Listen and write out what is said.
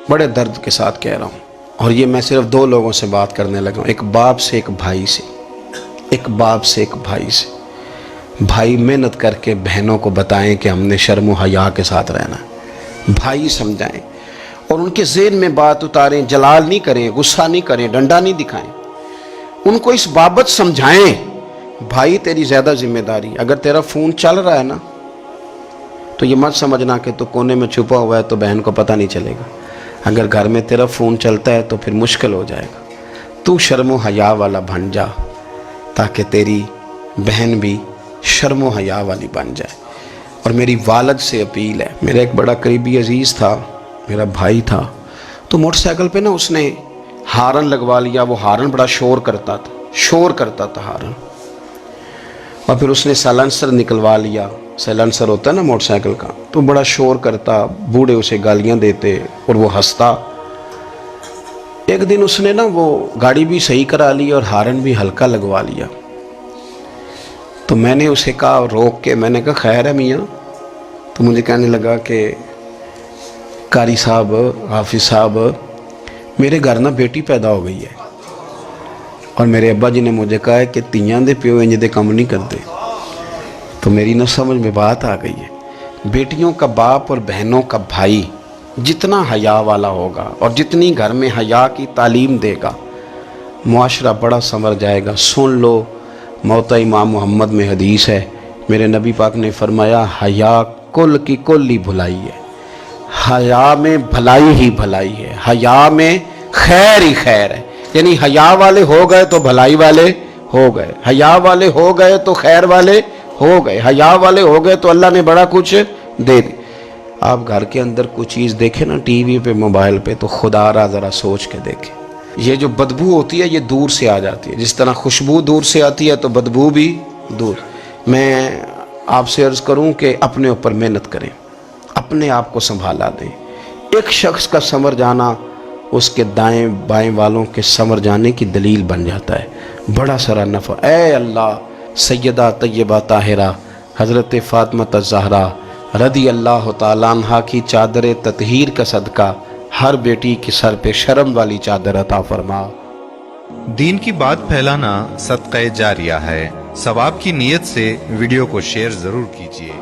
بڑے درد کے ساتھ کہہ رہا ہوں، اور یہ میں صرف دو لوگوں سے بات کرنے لگا ہوں، ایک باپ سے ایک بھائی سے، ایک باپ سے ایک بھائی سے۔ بھائی محنت کر کے بہنوں کو بتائیں کہ ہم نے شرم و حیا کے ساتھ رہنا ہے، بھائی سمجھائیں اور ان کے ذہن میں بات اتاریں، جلال نہیں کریں، غصہ نہیں کریں، ڈنڈا نہیں دکھائیں، ان کو اس بابت سمجھائیں۔ بھائی تیری زیادہ ذمہ داری، اگر تیرا فون چل رہا ہے نا تو یہ مت سمجھنا کہ تو کونے میں چھپا ہوا ہے تو بہن کو پتہ نہیں چلے گا، اگر گھر میں تیرا فون چلتا ہے تو پھر مشکل ہو جائے گا۔ تو شرم و حیا والا بن جا تاکہ تیری بہن بھی شرم و حیا والی بن جائے۔ اور میری والد سے اپیل ہے، میرا ایک بڑا قریبی عزیز تھا، میرا بھائی تھا، تو موٹر سائیکل پہ نا اس نے ہارن لگوا لیا، وہ ہارن بڑا شور کرتا تھا ہارن، اور پھر اس نے سائلنسر نکلوا لیا، سائلنسر ہوتا ہے نا موٹر سائیکل کا، تو بڑا شور کرتا، بوڑھے اسے گالیاں دیتے اور وہ ہنستا۔ ایک دن اس نے نا وہ گاڑی بھی صحیح کرا لی اور ہارن بھی ہلکا لگوا لیا، تو میں نے اسے کہا روک کے، میں نے کہا خیر ہے میاں؟ تو مجھے کہنے لگا کہ قاری صاحب، حافظ صاحب، میرے گھر نا بیٹی پیدا ہو گئی ہے، اور میرے ابا جی نے مجھے کہا ہے کہ تیاں دے پیو انج دے کم نہیں کرتے۔ تو میری نہ سمجھ میں بات آ گئی ہے، بیٹیوں کا باپ اور بہنوں کا بھائی جتنا حیا والا ہوگا اور جتنی گھر میں حیا کی تعلیم دے گا، معاشرہ بڑا سنور جائے گا۔ سن لو، موتا امام محمد میں حدیث ہے، میرے نبی پاک نے فرمایا حیا کل کی کل ہی بھلائی ہے، حیا میں بھلائی ہی بھلائی ہے، حیا میں خیر ہی خیر ہے، یعنی حیا والے ہو گئے تو بھلائی والے ہو گئے، حیا والے ہو گئے تو خیر والے ہو گئے، حیا والے ہو گئے تو اللہ نے بڑا کچھ دے دی۔ آپ گھر کے اندر کوئی چیز دیکھیں نا، ٹی وی پہ، موبائل پہ، تو خدا را ذرا سوچ کے دیکھیں، یہ جو بدبو ہوتی ہے یہ دور سے آ جاتی ہے، جس طرح خوشبو دور سے آتی ہے تو بدبو بھی دور۔ میں آپ سے عرض کروں کہ اپنے اوپر محنت کریں، اپنے آپ کو سنبھالا دیں۔ ایک شخص کا سنور جانا اس کے دائیں بائیں والوں کے سنور جانے کی دلیل بن جاتا ہے، بڑا سارا نفع۔ اے اللہ، سیدہ طیبہ طاہرہ حضرت فاطمہ الزہرا رضی اللہ تعالیٰ عنہ کی چادر تطہیر کا صدقہ ہر بیٹی کے سر پہ شرم والی چادر عطا فرما۔ دین کی بات پھیلانا صدقہ جاریہ ہے، ثواب کی نیت سے ویڈیو کو شیئر ضرور کیجیے۔